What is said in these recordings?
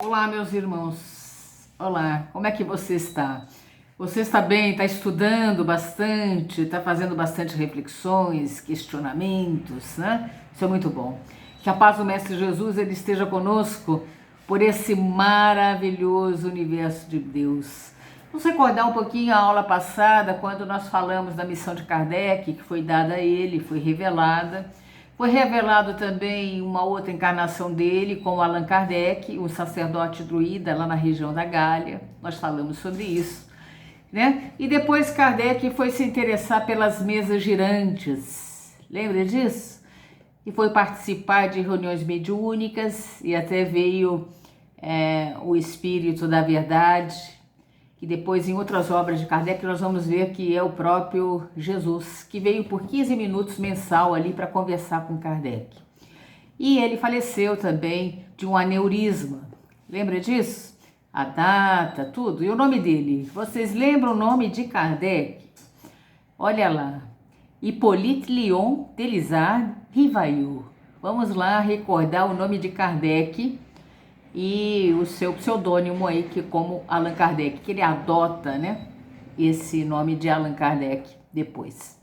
Olá, meus irmãos. Olá, como é que você está? Você está bem? Está estudando bastante? Está fazendo bastante reflexões, questionamentos, né? Isso é muito bom. Que a paz do Mestre Jesus ele esteja conosco por esse maravilhoso universo de Deus. Vamos recordar um pouquinho a aula passada, quando nós falamos da missão de Kardec, que foi dada a ele, foi revelada. Foi revelado também uma outra encarnação dele com Allan Kardec, um sacerdote druida lá na região da Gália. Nós falamos sobre isso, né? E depois Kardec foi se interessar pelas mesas girantes. Lembra disso? E foi participar de reuniões mediúnicas e até veio o Espírito da Verdade, que depois em outras obras de Kardec nós vamos ver que é o próprio Jesus, que veio por 15 minutos mensal ali para conversar com Kardec. E ele faleceu também de um aneurisma. Lembra disso? A data, tudo. E o nome dele? Vocês lembram o nome de Kardec? Olha lá. Hippolyte Léon Delisard Rivaillot. Vamos lá recordar o nome de Kardec e o seu pseudônimo aí, que como Allan Kardec, que ele adota, né, esse nome de Allan Kardec depois.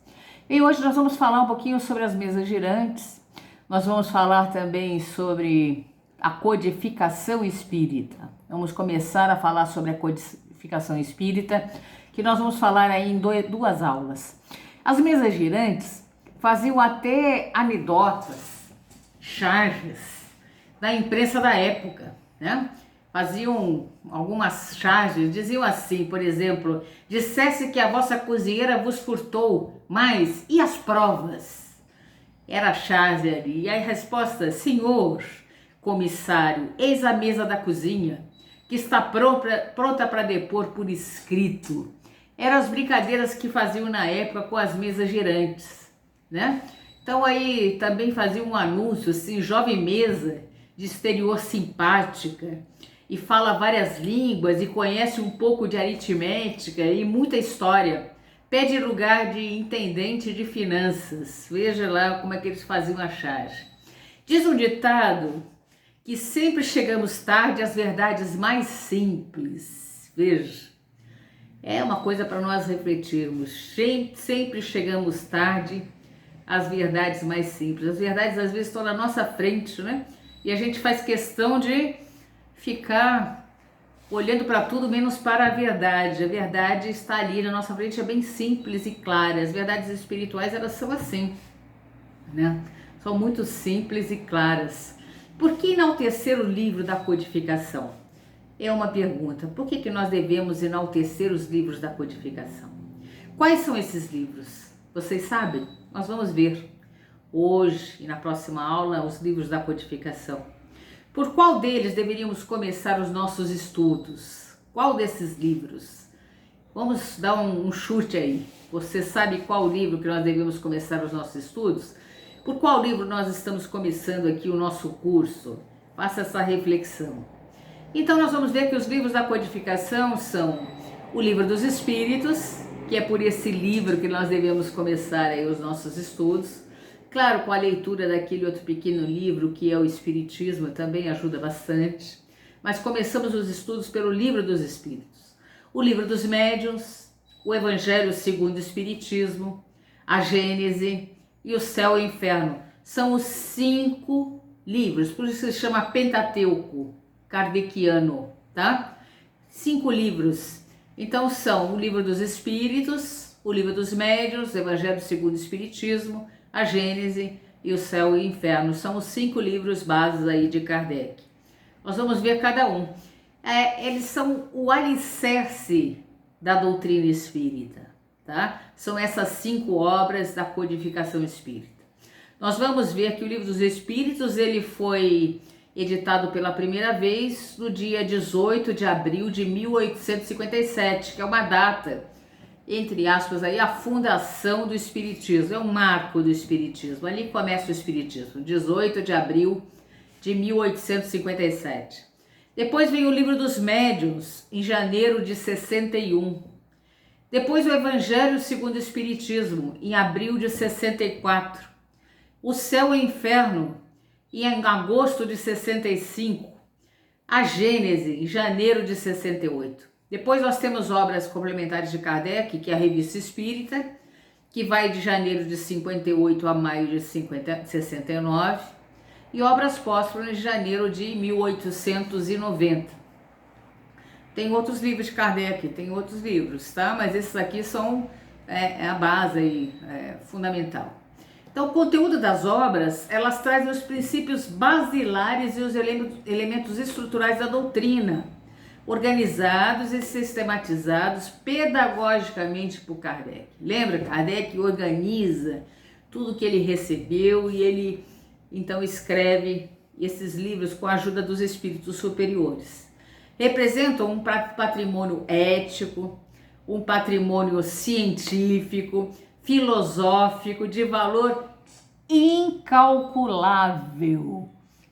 E hoje nós vamos falar um pouquinho sobre as mesas girantes, nós vamos falar também sobre a codificação espírita. Vamos começar a falar sobre a codificação espírita, que nós vamos falar aí em duas aulas. As mesas girantes faziam até anedotas, charges, da imprensa da época, né? Faziam algumas charges, diziam assim, por exemplo, dissesse que a vossa cozinheira vos furtou, mas e as provas? Era a charge ali, e a resposta, senhor comissário, eis a mesa da cozinha, que está pronta para depor por escrito. Eram as brincadeiras que faziam na época com as mesas girantes, né? Então aí também faziam um anúncio assim, jovem mesa, de exterior simpática, e fala várias línguas e conhece um pouco de aritmética e muita história. Pede lugar de intendente de finanças. Veja lá como é que eles faziam a charge. Diz um ditado que sempre chegamos tarde às verdades mais simples. Veja, é uma coisa para nós refletirmos. Sempre chegamos tarde às verdades mais simples. As verdades às vezes estão na nossa frente, né? E a gente faz questão de ficar olhando para tudo menos para a verdade. A verdade está ali na nossa frente, é bem simples e clara. As verdades espirituais, elas são assim, né? São muito simples e claras. Por que enaltecer o livro da codificação? É uma pergunta. Por que nós devemos enaltecer os livros da codificação? Quais são esses livros? Vocês sabem? Nós vamos ver hoje e na próxima aula os livros da codificação. Por qual deles deveríamos começar os nossos estudos? Qual desses livros? Vamos dar um chute aí. Você sabe qual livro que nós devemos começar os nossos estudos? Por qual livro nós estamos começando aqui o nosso curso? Faça essa reflexão. Então nós vamos ver que os livros da codificação são o Livro dos Espíritos, que é por esse livro que nós devemos começar aí os nossos estudos. Claro, com a leitura daquele outro pequeno livro que é o Espiritismo, também ajuda bastante. Mas começamos os estudos pelo Livro dos Espíritos. O Livro dos Médiuns, o Evangelho segundo o Espiritismo, a Gênese e o Céu e o Inferno. São os 5 livros, por isso se chama Pentateuco kardeciano, tá? 5 livros. Então são o Livro dos Espíritos, o Livro dos Médiuns, o Evangelho segundo o Espiritismo, a Gênese e o Céu e o Inferno. São os 5 livros bases aí de Kardec. Nós vamos ver cada um. Eles são o alicerce da doutrina espírita, tá? São essas 5 obras da codificação espírita. Nós vamos ver que o Livro dos Espíritos, ele foi editado pela primeira vez no dia 18 de abril de 1857, que é uma data, entre aspas, aí, a fundação do Espiritismo, é um marco do Espiritismo, ali começa o Espiritismo, 18 de abril de 1857. Depois vem o Livro dos Médiuns, em janeiro de 61. Depois o Evangelho segundo o Espiritismo, em abril de 64. O Céu e o Inferno, em agosto de 65. A Gênese, em janeiro de 68. Depois nós temos obras complementares de Kardec, que é a Revista Espírita, que vai de janeiro de 58 a maio de 69, e obras póstumas de janeiro de 1890. Tem outros livros de Kardec, tem outros livros, tá? Mas esses aqui são a base aí, fundamental. Então, o conteúdo das obras, elas trazem os princípios basilares e os elementos estruturais da doutrina, organizados e sistematizados pedagogicamente por Kardec. Lembra? Kardec organiza tudo que ele recebeu e ele, então, escreve esses livros com a ajuda dos espíritos superiores. Representam um patrimônio ético, um patrimônio científico, filosófico, de valor incalculável,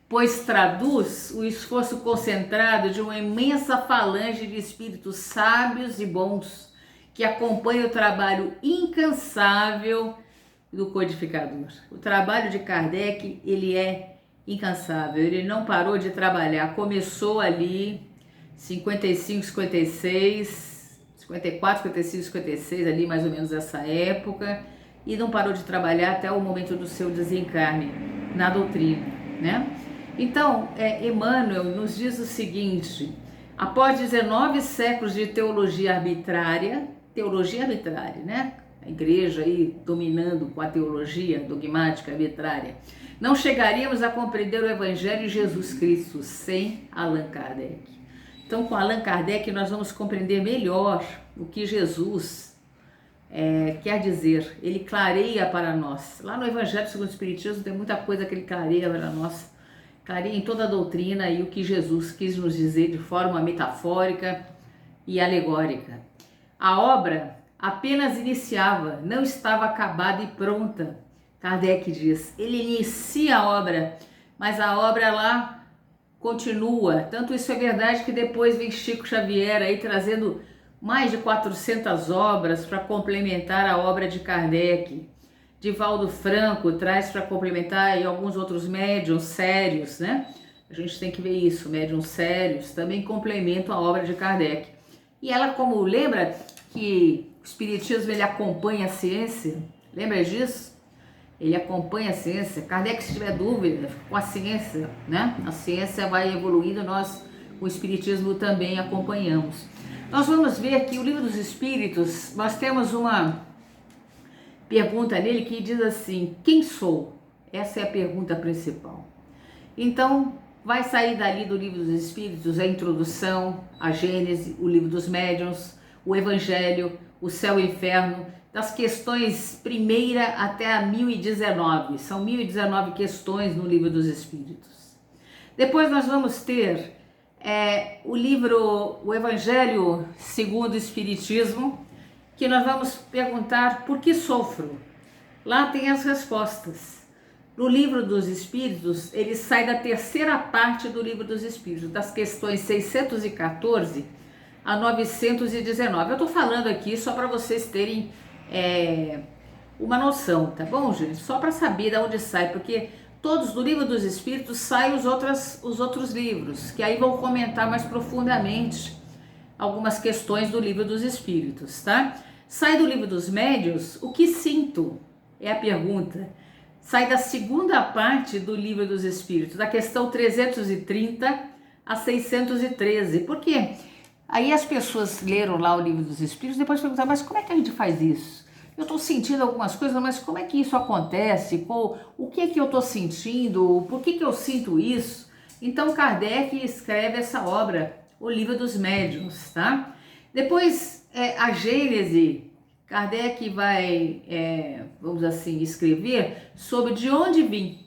pois traduz o esforço concentrado de uma imensa falange de espíritos sábios e bons, que acompanha o trabalho incansável do codificador. O trabalho de Kardec, ele é incansável, ele não parou de trabalhar, começou ali 55, 56, 54, 55, 56, ali mais ou menos essa época, e não parou de trabalhar até o momento do seu desencarne na doutrina, né? Então, Emmanuel nos diz o seguinte: após 19 séculos de teologia arbitrária, né? A igreja aí dominando com a teologia dogmática arbitrária, não chegaríamos a compreender o Evangelho de Jesus Cristo sem Allan Kardec. Então, com Allan Kardec, nós vamos compreender melhor o que Jesus quer dizer. Ele clareia para nós. Lá no Evangelho segundo o Espiritismo tem muita coisa que ele clareia para nós. Clareia em toda a doutrina e o que Jesus quis nos dizer de forma metafórica e alegórica. A obra apenas iniciava, não estava acabada e pronta. Kardec diz, ele inicia a obra, mas a obra lá continua. Tanto isso é verdade que depois vem Chico Xavier aí trazendo mais de 400 obras para complementar a obra de Kardec. Divaldo Franco traz para complementar e alguns outros médiuns sérios, né? A gente tem que ver isso, médiuns sérios também complementam a obra de Kardec. E ela, como lembra que o Espiritismo ele acompanha a ciência, lembra disso? Ele acompanha a ciência. Kardec, se tiver dúvida, fica com a ciência, né? A ciência vai evoluindo, nós, o Espiritismo, também acompanhamos. Nós vamos ver que o Livro dos Espíritos, nós temos uma pergunta nele que diz assim: quem sou? Essa é a pergunta principal. Então, vai sair dali do Livro dos Espíritos a introdução, a Gênese, o Livro dos Médiuns, o Evangelho, o Céu e o Inferno, das questões primeira até a 1019. São 1019 questões no Livro dos Espíritos. Depois nós vamos ter o Evangelho segundo o Espiritismo, que nós vamos perguntar por que sofro. Lá tem as respostas. No Livro dos Espíritos, ele sai da terceira parte do Livro dos Espíritos, das questões 614 a 919. Eu estou falando aqui só para vocês terem uma noção, tá bom, gente? Só para saber de onde sai, porque todos do Livro dos Espíritos saem os outros livros, que aí vão comentar mais profundamente algumas questões do Livro dos Espíritos, tá? Sai do Livro dos Médiuns, o que sinto? É a pergunta. Sai da segunda parte do Livro dos Espíritos, da questão 330 a 613. Por quê? Aí as pessoas leram lá o Livro dos Espíritos, depois perguntaram, mas como é que a gente faz isso? Eu estou sentindo algumas coisas, mas como é que isso acontece? O que é que eu estou sentindo? Por que eu sinto isso? Então Kardec escreve essa obra, o Livro dos Médiuns, tá? Depois, a Gênese, Kardec vai, vamos assim, escrever sobre de onde vim.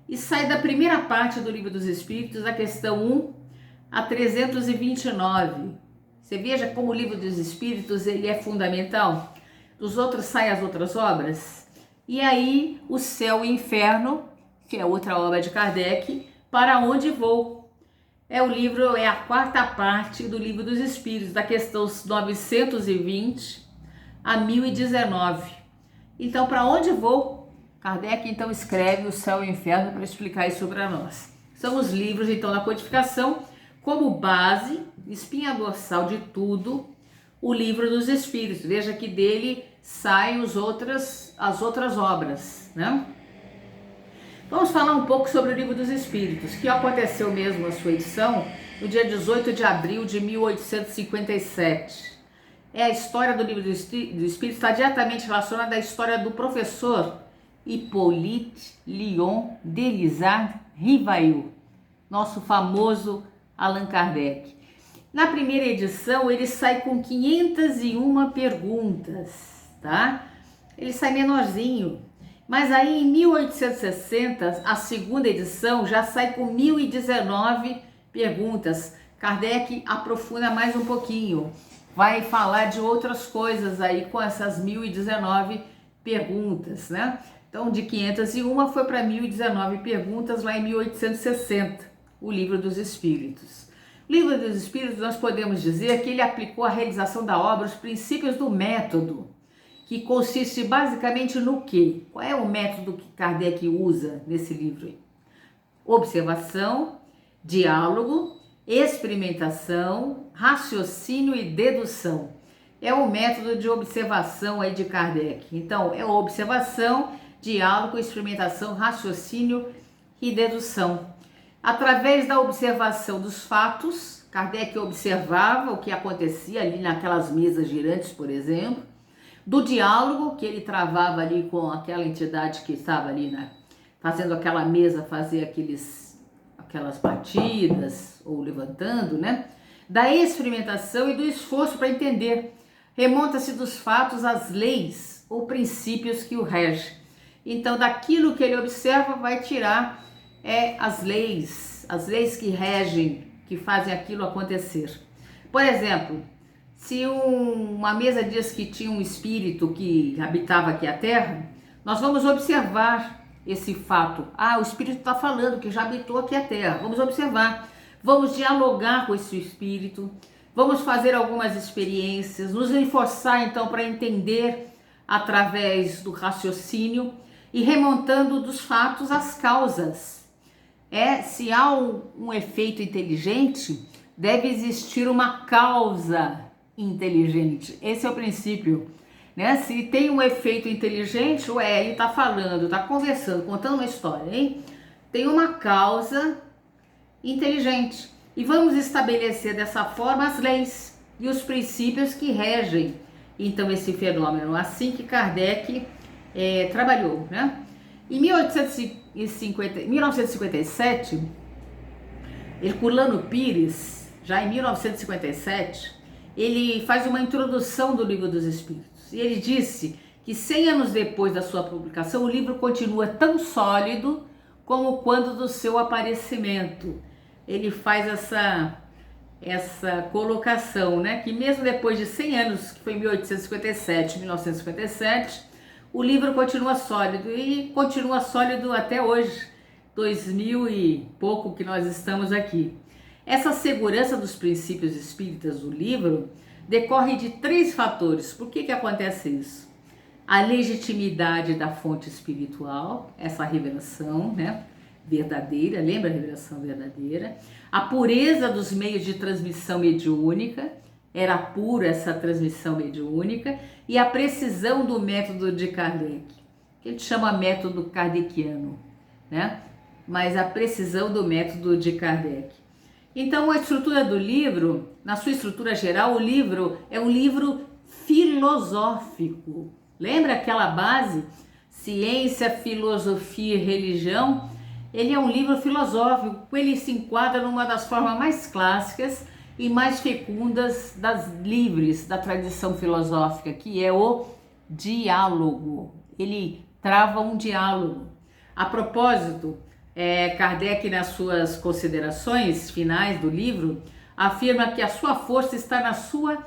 E sai da primeira parte do Livro dos Espíritos, da questão 1 a 329. Você veja como o Livro dos Espíritos ele é fundamental. Dos outros saem as outras obras. E aí, o Céu e o Inferno, que é outra obra de Kardec, Para Onde Vou. O livro é a quarta parte do Livro dos Espíritos, da questão 920 a 1019. Então, para onde vou? Kardec, então, escreve o Céu e o Inferno para explicar isso para nós. São os livros, então, da codificação como base, espinha dorsal de tudo, o Livro dos Espíritos. Veja que dele saem as outras obras, né? Vamos falar um pouco sobre o Livro dos Espíritos, que aconteceu mesmo a sua edição no dia 18 de abril de 1857. A história do Livro do Espírito está diretamente relacionada à história do professor Hippolyte Léon Delisard Rivail, nosso famoso Allan Kardec. Na primeira edição, ele sai com 501 perguntas, tá? Ele sai menorzinho. Mas aí em 1860, a segunda edição já sai com 1019 perguntas. Kardec aprofunda mais um pouquinho. Vai falar de outras coisas aí com essas 1019 perguntas, né? Então, de 501 foi para 1019 perguntas lá em 1860, o Livro dos Espíritos. O Livro dos Espíritos, nós podemos dizer que ele aplicou à realização da obra os princípios do método, que consiste basicamente no quê? Qual é o método que Kardec usa nesse livro aí? Observação, diálogo, experimentação, raciocínio e dedução. É o método de observação aí de Kardec. Então, é observação, diálogo, experimentação, raciocínio e dedução. Através da observação dos fatos, Kardec observava o que acontecia ali naquelas mesas girantes, por exemplo, do diálogo que ele travava ali com aquela entidade que estava ali, né, fazendo aquela mesa, fazer aquelas batidas ou levantando, né? Da experimentação e do esforço para entender. Remonta-se dos fatos às leis ou princípios que o regem. Então, daquilo que ele observa, vai tirar as leis que regem, que fazem aquilo acontecer. Por exemplo, se uma mesa diz que tinha um espírito que habitava aqui a Terra, nós vamos observar esse fato. O espírito está falando que já habitou aqui a Terra. Vamos observar, vamos dialogar com esse espírito, vamos fazer algumas experiências, nos reforçar então para entender através do raciocínio e remontando dos fatos as causas. Se há um efeito inteligente, deve existir uma causa inteligente. Esse é o princípio, né? Se tem um efeito inteligente, ele está falando, está conversando, contando uma história, hein? Tem uma causa inteligente. E vamos estabelecer dessa forma as leis e os princípios que regem então esse fenômeno. Assim que Kardec trabalhou, né? Em 1957, Herculano Pires, já em 1957, ele faz uma introdução do Livro dos Espíritos. E ele disse que 100 anos depois da sua publicação, o livro continua tão sólido como quando do seu aparecimento. Ele faz essa colocação, né? Que mesmo depois de 100 anos, que foi em 1857, 1957, o livro continua sólido e continua sólido até hoje, 2000 e pouco que nós estamos aqui. Essa segurança dos princípios espíritas do livro decorre de 3 fatores. Por que acontece isso? A legitimidade da fonte espiritual, essa revelação, né, verdadeira, lembra a revelação verdadeira? A pureza dos meios de transmissão mediúnica, era pura essa transmissão mediúnica, e a precisão do método de Kardec, que a gente chama método kardeciano, né? Mas a precisão do método de Kardec. Então, a estrutura do livro, na sua estrutura geral, o livro é um livro filosófico. Lembra aquela base? Ciência, filosofia e religião? Ele é um livro filosófico, ele se enquadra numa das formas mais clássicas e mais fecundas das livres da tradição filosófica, que é o diálogo. Ele trava um diálogo. A propósito, Kardec, nas suas considerações finais do livro, afirma que a sua força está na sua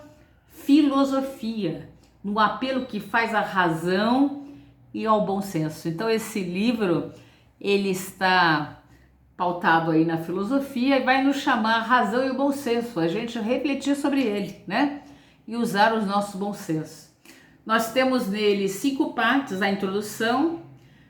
filosofia, no apelo que faz à razão e ao bom senso. Então esse livro, ele está pautado aí na filosofia e vai nos chamar a razão e o bom senso, a gente refletir sobre ele, né? E usar os nossos bom senso. Nós temos nele 5 partes: a introdução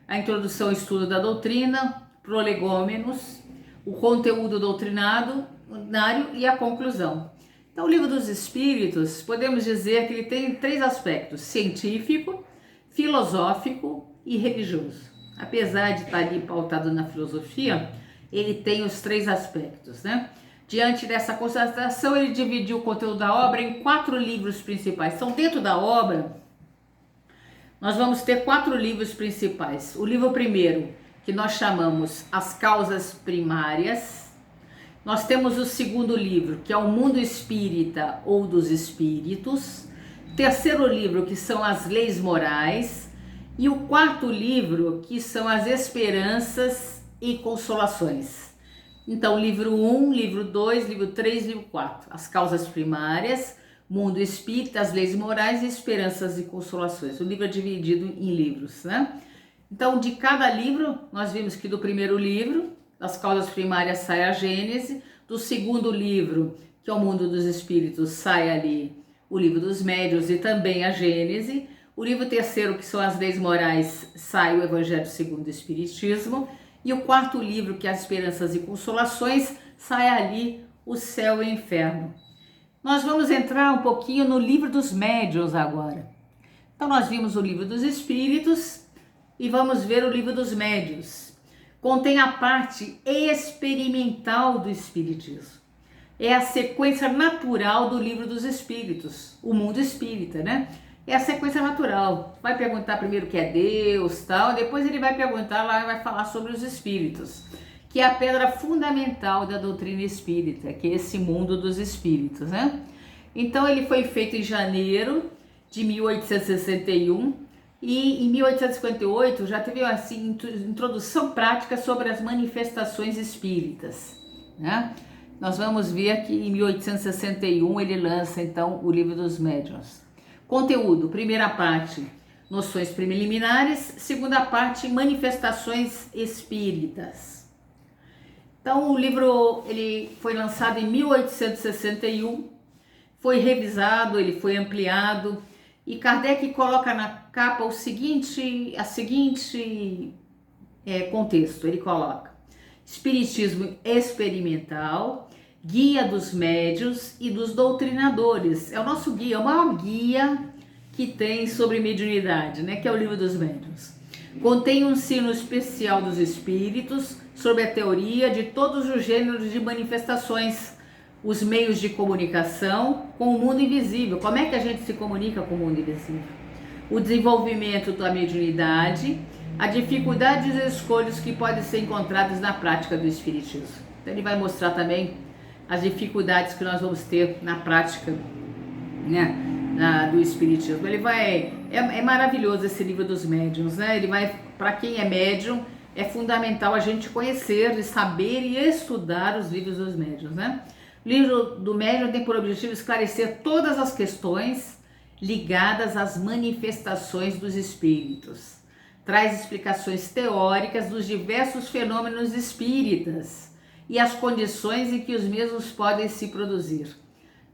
ao estudo da doutrina, prolegômenos, o conteúdo doutrinado, extraordinário e a conclusão. Então, o Livro dos Espíritos, podemos dizer que ele tem 3 aspectos: científico, filosófico e religioso. Apesar de estar ali pautado na filosofia, ele tem os 3 aspectos, né? Diante dessa constatação, ele dividiu o conteúdo da obra em 4 livros principais. Então, dentro da obra, nós vamos ter 4 livros principais. O livro primeiro, que nós chamamos As Causas Primárias. Nós temos o segundo livro, que é O Mundo Espírita ou dos Espíritos. Terceiro livro, que são As Leis Morais. E o quarto livro, que são As Esperanças e Consolações. Então, livro 1, livro 2, livro 3, livro 4. As Causas Primárias, Mundo Espírita, As Leis Morais e Esperanças e Consolações. O livro é dividido em livros, né? Então, de cada livro, nós vimos que do primeiro livro, Das Causas Primárias, sai a Gênese. Do segundo livro, que é o Mundo dos Espíritos, sai ali o Livro dos Médiuns e também a Gênese. O livro terceiro, que são As Leis Morais, sai o Evangelho segundo o Espiritismo. E o quarto livro, que é As Esperanças e Consolações, sai ali o Céu e o Inferno. Nós vamos entrar um pouquinho no Livro dos Médiuns agora. Então, nós vimos o Livro dos Espíritos e vamos ver o Livro dos Médiuns. Contém a parte experimental do Espiritismo. É a sequência natural do Livro dos Espíritos, o mundo espírita, né? É a sequência natural. Vai perguntar primeiro o que é Deus, tal, depois ele vai perguntar lá e vai falar sobre os espíritos, que é a pedra fundamental da doutrina espírita, que é esse mundo dos espíritos, né? Então, ele foi feito em janeiro de 1861 e em 1858 já teve assim introdução prática sobre as manifestações espíritas, né? Nós vamos ver que em 1861 ele lança então o Livro dos Médiuns. Conteúdo: primeira parte, noções preliminares. Segunda parte, manifestações espíritas. Então, o livro ele foi lançado em 1861, foi revisado, ele foi ampliado, e Kardec coloca na capa o seguinte contexto. Ele coloca: Espiritismo experimental, guia dos médiuns e dos doutrinadores. É o nosso guia, o maior guia que tem sobre mediunidade, né? Que é o Livro dos Médiuns. Contém um ensino especial dos espíritos sobre a teoria de todos os gêneros de manifestações, os meios de comunicação com o mundo invisível. Como é que a gente se comunica com o mundo invisível? O desenvolvimento da mediunidade, a dificuldade e as escolhas que podem ser encontradas na prática do espiritismo. Então, ele vai mostrar também as dificuldades que nós vamos ter na prática, né, do espiritismo. Ele vai, é maravilhoso esse Livro dos Médiuns, né? Ele vai, para quem é médium, é fundamental a gente conhecer, saber e estudar os livros dos médiuns, né? O livro do médium tem por objetivo esclarecer todas as questões ligadas às manifestações dos espíritos. Traz explicações teóricas dos diversos fenômenos espíritas e as condições em que os mesmos podem se produzir.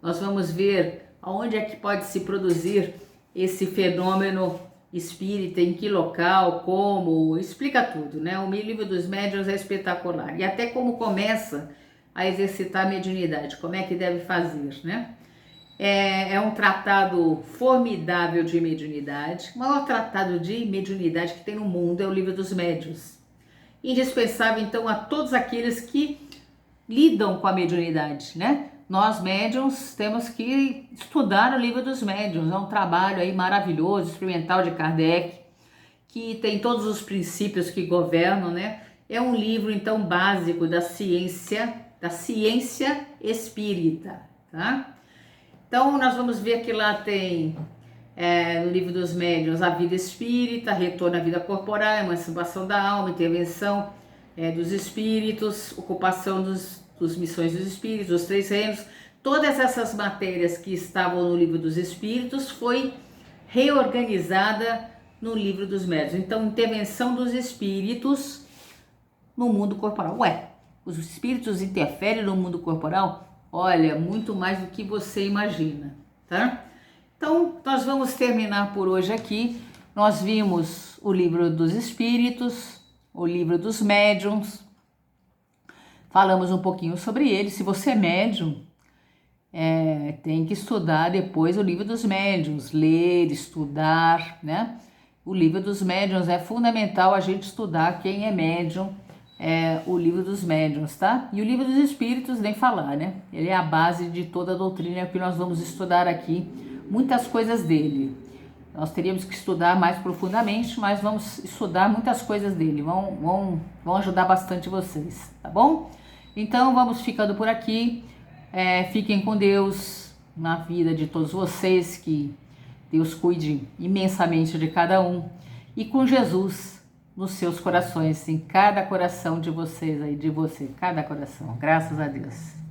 Nós vamos ver aonde é que pode se produzir esse fenômeno espírita, em que local, como, explica tudo, né? O Livro dos Médiuns é espetacular. E até como começa a exercitar a mediunidade, como é que deve fazer, né? É um tratado formidável de mediunidade. O maior tratado de mediunidade que tem no mundo é o Livro dos Médiuns. Indispensável, então, a todos aqueles que lidam com a mediunidade, né? Nós, médiuns, temos que estudar o Livro dos Médiuns. É um trabalho aí maravilhoso, experimental de Kardec, que tem todos os princípios que governam, né? É um livro, então, básico da ciência espírita, tá? Então, nós vamos ver que lá tem, no Livro dos Médiuns, a vida espírita, retorno à vida corporal, emancipação da alma, intervenção dos espíritos, ocupação dos missões dos espíritos, os 3 reinos. Todas essas matérias que estavam no Livro dos Espíritos foi reorganizada no Livro dos Médiuns. Então, intervenção dos espíritos no mundo corporal. Ué, os espíritos interferem no mundo corporal? Olha, muito mais do que você imagina, tá? Então, nós vamos terminar por hoje aqui. Nós vimos o Livro dos Espíritos, o Livro dos Médiuns. falamos um pouquinho sobre ele. Se você é médium, tem que estudar depois o livro dos médiuns, ler, estudar, né? O livro dos médiuns é fundamental a gente estudar quem é médium, o livro dos médiuns, tá? E o livro dos espíritos, nem falar, né? Ele é a base de toda a doutrina que nós vamos estudar aqui, muitas coisas dele. Nós teríamos que estudar mais profundamente, mas vamos estudar muitas coisas dele, vão ajudar bastante vocês, tá bom? Então vamos ficando por aqui, fiquem com Deus na vida de todos vocês, que Deus cuide imensamente de cada um, e com Jesus nos seus corações, em cada coração de vocês aí, de você, cada coração, graças a Deus.